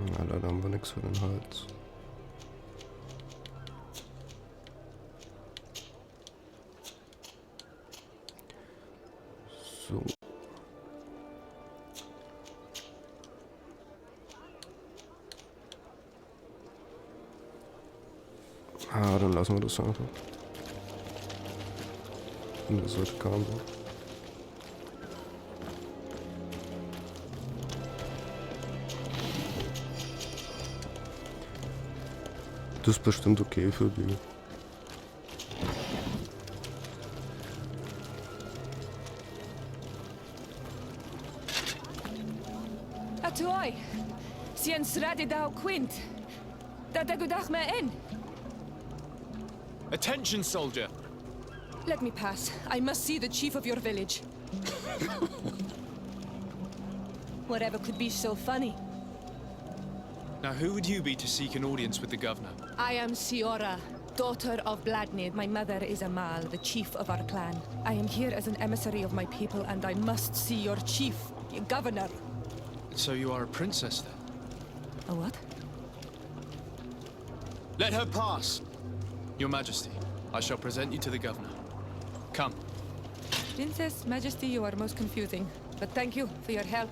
Ja, leider haben wir nichts für den Hals. So. Dann lassen wir das einfach. Und das sollte kaum sein. Das ist bestimmt okay für die. Atoy, Siens Radidao Quint. Dadagudach me in. Attention, soldier! Let me pass. I must see the chief of your village. Whatever could be so funny? Now, who would you be to seek an audience with the governor? I am Siora, daughter of Bladnid. My mother is Amal, the chief of our clan. I am here as an emissary of my people, and I must see your chief, your governor. So you are a princess, then? A what? Let her pass! Your Majesty, I shall present you to the governor. Come. Princess, Majesty, you are most confusing. But thank you for your help.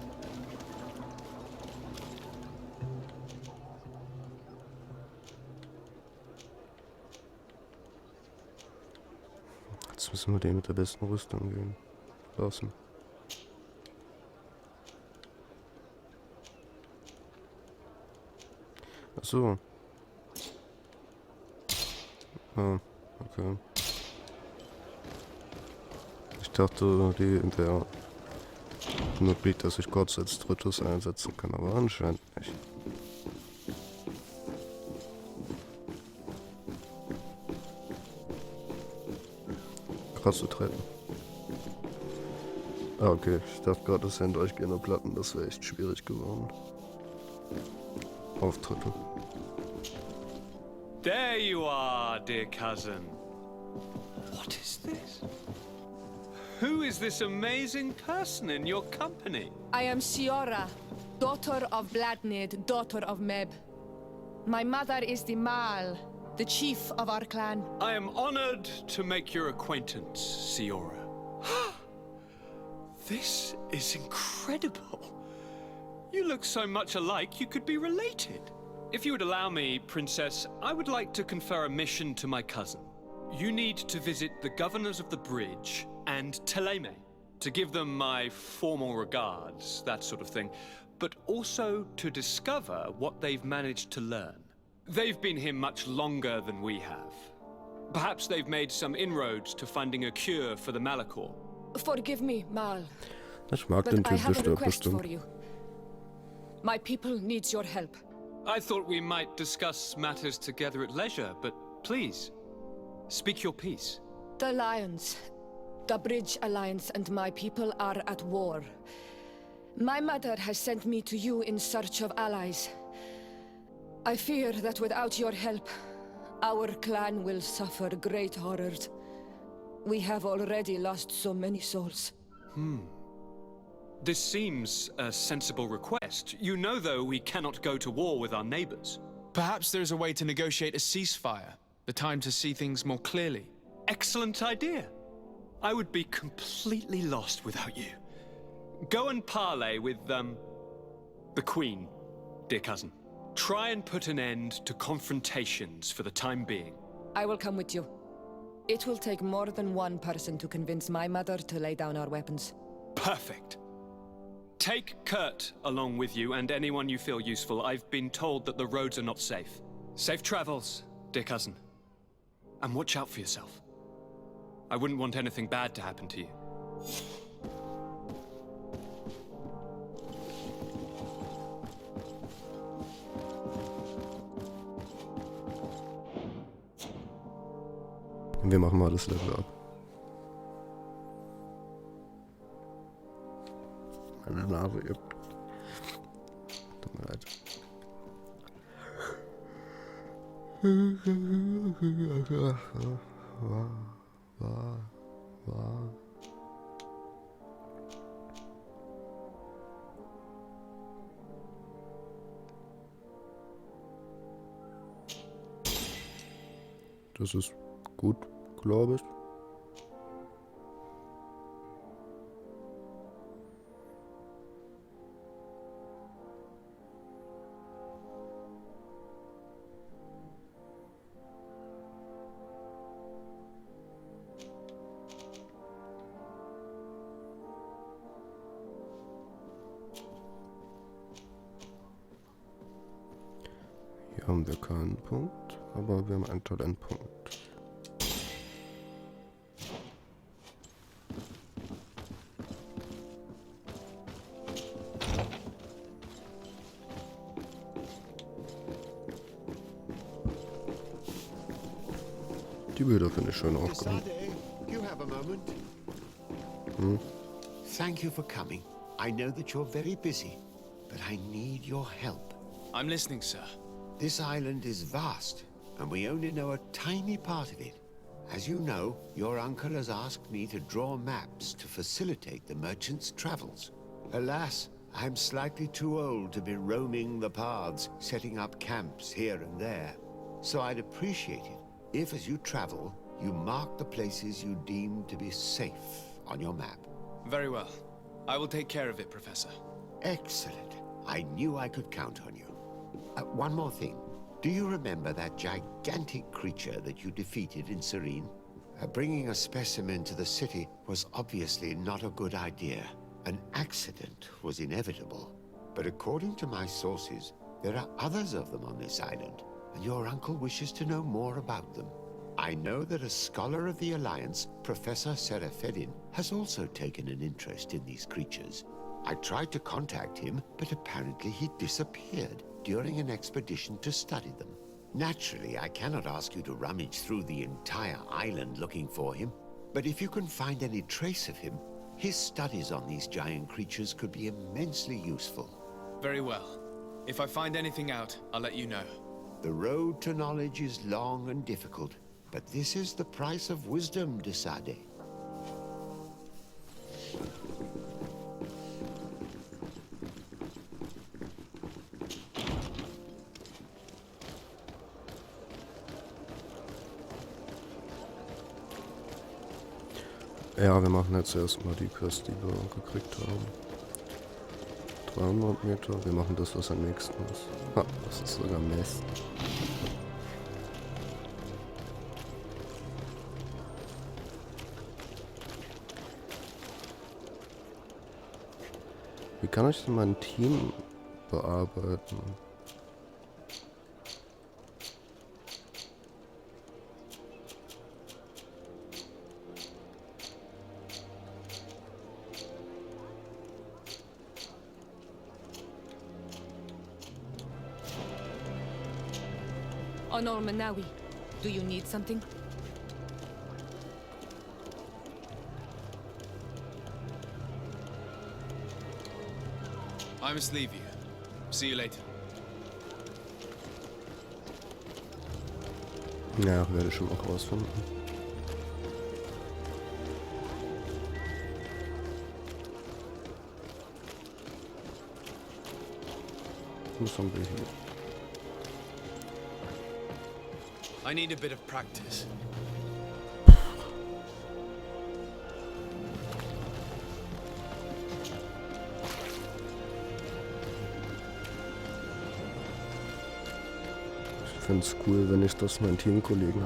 Jetzt müssen wir den mit der besten Rüstung gehen lassen. Ach so. Ah, okay. Ich dachte, der Mitglied, dass ich kurz als drittes einsetzen kann, aber anscheinend nicht. Krasse Treppen. Ah, okay. Ich dachte gerade, das sind durchgehende Platten. Das wäre echt schwierig geworden. Auftritte. There you are, dear cousin. What is this? Who is this amazing person in your company? I am Siora, daughter of Bladnid, daughter of Meb. My mother is the Mal, the chief of our clan. I am honored to make your acquaintance, Siora. This is incredible. You look so much alike, you could be related. If you would allow me, Princess, I would like to confer a mission to my cousin. You need to visit the governors of the bridge and Teleme to give them my formal regards, that sort of thing, but also to discover what they've managed to learn. They've been here much longer than we have. Perhaps they've made some inroads to finding a cure for the Malachor. Forgive me, Mal, Ich mag den but I Typ, der have a stirbt request bestimmt. for you. My people needs your help. I thought we might discuss matters together at leisure, but please, speak your piece. The Lions, the Bridge Alliance and my people are at war. My mother has sent me to you in search of allies. I fear that without your help, our clan will suffer great horrors. We have already lost so many souls. This seems a sensible request. You know, though, we cannot go to war with our neighbors. Perhaps there's a way to negotiate a ceasefire. The time to see things more clearly. Excellent idea. I would be completely lost without you. Go and parley with, the Queen, dear cousin. Try and put an end to confrontations for the time being. I will come with you. It will take more than one person to convince my mother to lay down our weapons. Perfect. Take Kurt along with you and anyone you feel useful. I've been told that the roads are not safe. Safe travels, dear cousin. And watch out for yourself. I wouldn't want anything bad to happen to you. Wir machen mal das Level ab. Meine Nase juckt. Tut mir leid. Das ist gut, glaube ich. Hier haben wir keinen Punkt, aber wir haben einen Talentpunkt. Die Bilder finde ich schön aufgenommen. You have a moment? Hm? Thank you for coming. I know that you're very busy, but I need your help. I'm listening, sir. This island is vast, and we only know a tiny part of it. As you know, your uncle has asked me to draw maps to facilitate the merchants' travels. Alas, I'm slightly too old to be roaming the paths, setting up camps here and there. So I'd appreciate it if, as you travel, you mark the places you deem to be safe on your map. Very well. I will take care of it, Professor. Excellent. I knew I could count on you. One more thing. Do you remember that gigantic creature that you defeated in Serene? Bringing a specimen to the city was obviously not a good idea. An accident was inevitable. But according to my sources, there are others of them on this island, and your uncle wishes to know more about them. I know that a scholar of the Alliance, Professor Serafedin, has also taken an interest in these creatures. I tried to contact him, but apparently he disappeared during an expedition to study them. Naturally, I cannot ask you to rummage through the entire island looking for him, but if you can find any trace of him, his studies on these giant creatures could be immensely useful. Very well. If I find anything out, I'll let you know. The road to knowledge is long and difficult, but this is the price of wisdom, de Sade. Ja, wir machen jetzt erstmal die Quest, die wir gekriegt haben. 300 Meter, wir machen das, was am nächsten ist. Ha, das ist sogar Mist. Wie kann ich denn mein Team bearbeiten? Honor Manawi, do you need something? I must leave you. See you later. Ja, werde ich schon auch rausfinden. Was haben wir hier? I need a bit of practice. Ich finde es cool, wenn ich das meinen Teamkollegen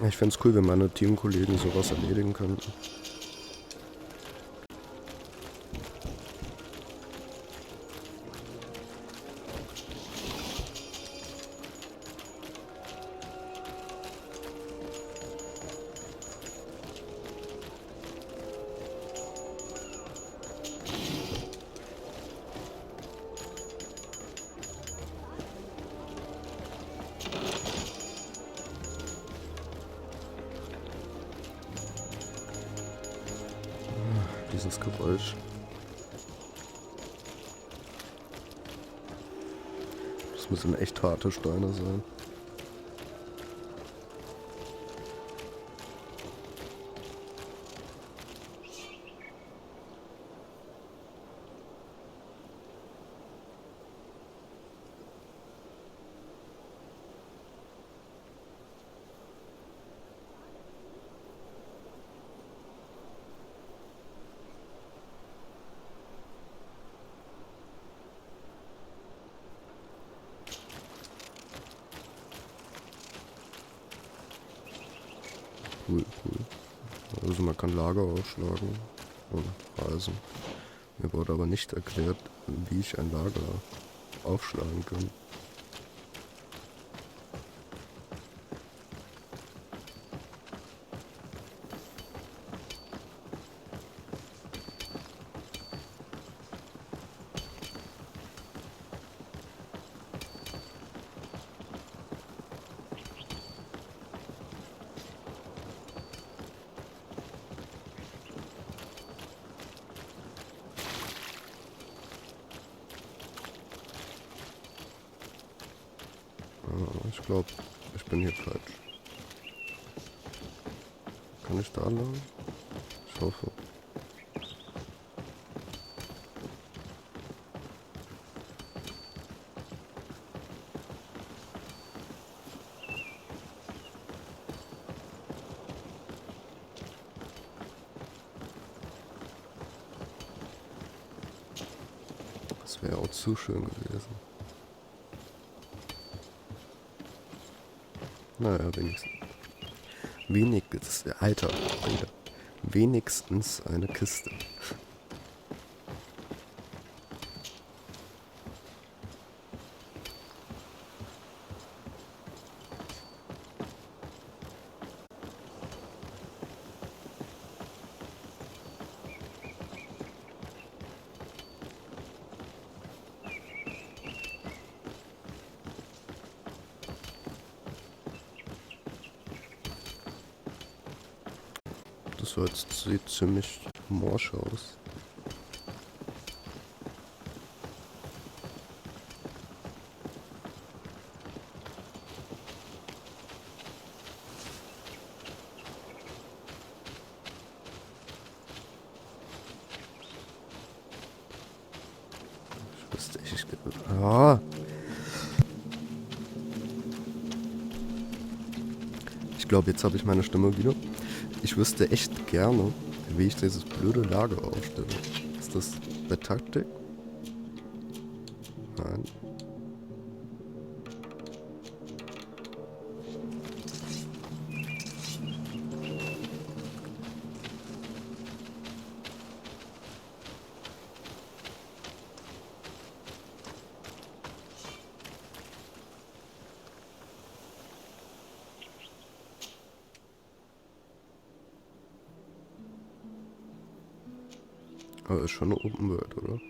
Ich finde es cool, wenn meine Teamkollegen sowas erledigen könnten. Dieses Geräusch. Das müssen echt harte Steine sein. Also man kann Lager aufschlagen und reisen. Mir wurde aber nicht erklärt, wie ich ein Lager aufschlagen kann. Ich glaube, ich bin hier falsch. Kann ich da lang? Ich hoffe. Das wäre auch zu schön gewesen. Naja, wenigstens. Alter, Alter. Wenigstens eine Kiste. Das sieht ziemlich morsch aus. Ich wüsste echt... Ich glaube, jetzt habe ich meine Stimme wieder. Ich wüsste echt gerne, wie ich dieses blöde Lager aufstelle. Ist das bei Taktik? Nein. Aber ist schon eine Open World, oder?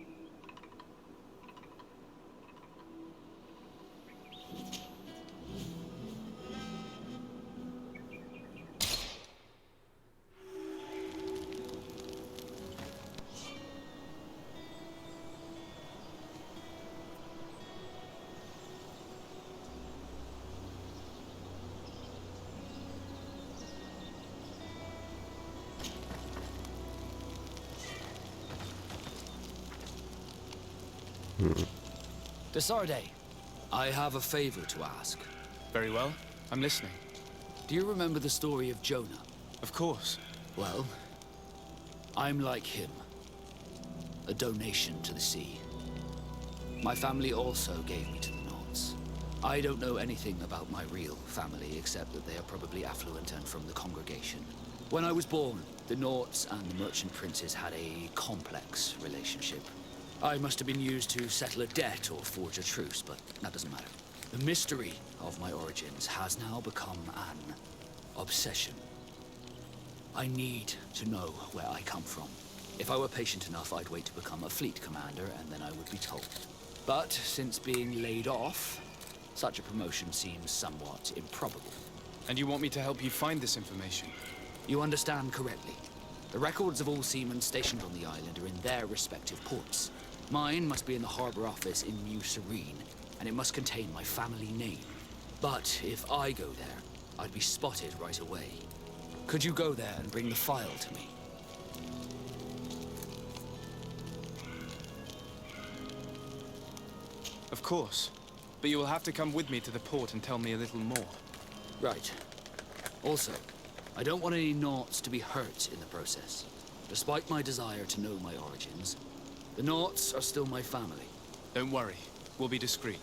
Desarde, I have a favor to ask. Very well. I'm listening. Do you remember the story of Jonah? Of course. Well, I'm like him. A donation to the sea. My family also gave me to the Nords. I don't know anything about my real family, except that they are probably affluent and from the congregation. When I was born, the Nords and the merchant princes had a complex relationship. I must have been used to settle a debt or forge a truce, but that doesn't matter. The mystery of my origins has now become an obsession. I need to know where I come from. If I were patient enough, I'd wait to become a fleet commander, and then I would be told. But since being laid off, such a promotion seems somewhat improbable. And you want me to help you find this information? You understand correctly. The records of all seamen stationed on the island are in their respective ports. Mine must be in the harbor office in New Serene, and it must contain my family name. But if I go there, I'd be spotted right away. Could you go there and bring the file to me? Of course. But you will have to come with me to the port and tell me a little more. Right. Also, I don't want any Nauts to be hurt in the process. Despite my desire to know my origins, the Nauts are still my family. Don't worry. We'll be discreet.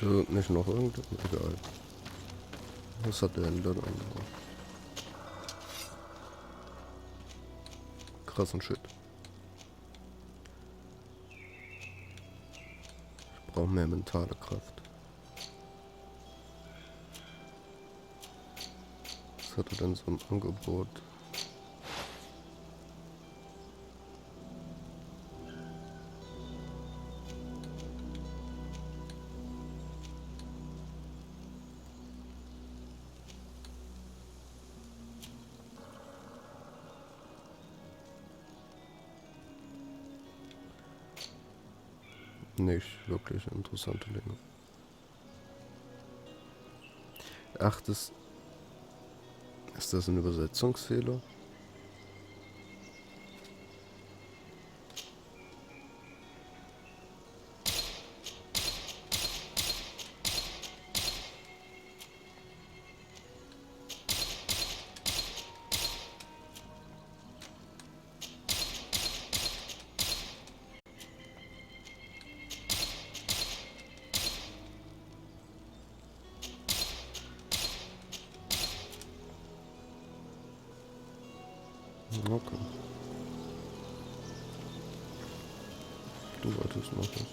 Also nicht noch irgendwas? Egal. Was hat der denn dann andere? Krassen Shit. Ich brauche mehr mentale Kraft. Was hat er denn so im Angebot? Nicht wirklich interessante Dinge. Ach, ist das ein Übersetzungsfehler? Okay. Du wolltest noch was.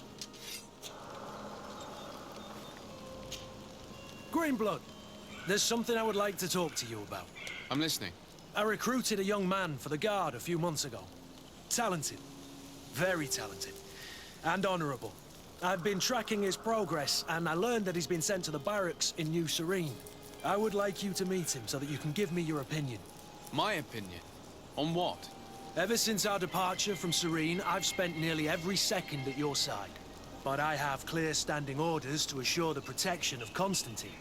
Greenblood, there's something I would like to talk to you about. I'm listening. I recruited a young man for the Guard a few months ago. Talented. Very talented. And honorable. I've been tracking his progress, and I learned that he's been sent to the barracks in New Serene. I would like you to meet him so that you can give me your opinion. My opinion? On what? Ever since our departure from Serene, I've spent nearly every second at your side. But I have clear standing orders to assure the protection of Constantine.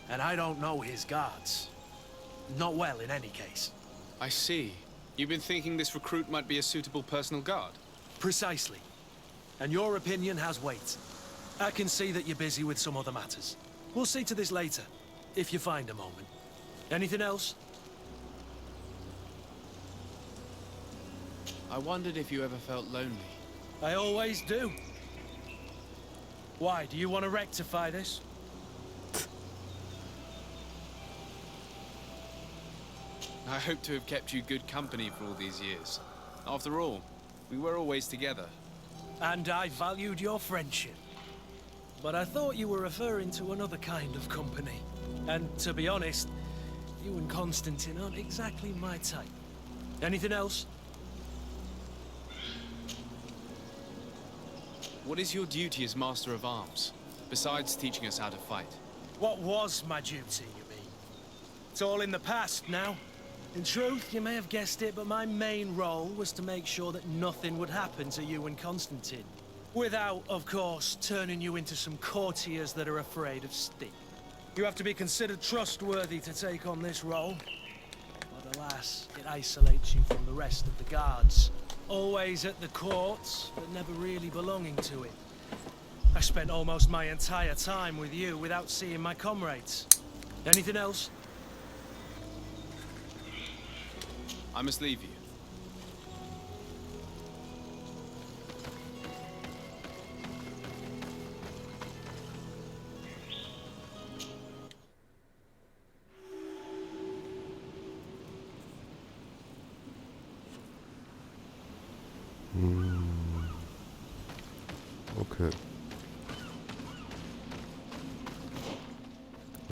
And I don't know his guards. Not well, in any case. I see. You've been thinking this recruit might be a suitable personal guard? Precisely. And your opinion has weight. I can see that you're busy with some other matters. We'll see to this later, if you find a moment. Anything else? I wondered if you ever felt lonely. I always do. Why, do you want to rectify this? I hope to have kept you good company for all these years. After all, we were always together. And I valued your friendship. But I thought you were referring to another kind of company. And to be honest, you and Constantine aren't exactly my type. Anything else? What is your duty as Master of Arms, besides teaching us how to fight? What was my duty, you mean? It's all in the past now. In truth, you may have guessed it, but my main role was to make sure that nothing would happen to you and Constantine. Without, of course, turning you into some courtiers that are afraid of Sting. You have to be considered trustworthy to take on this role. But alas, it isolates you from the rest of the guards. Always at the courts, but never really belonging to it. I spent almost my entire time with you without seeing my comrades. Anything else? I must leave you. Okay.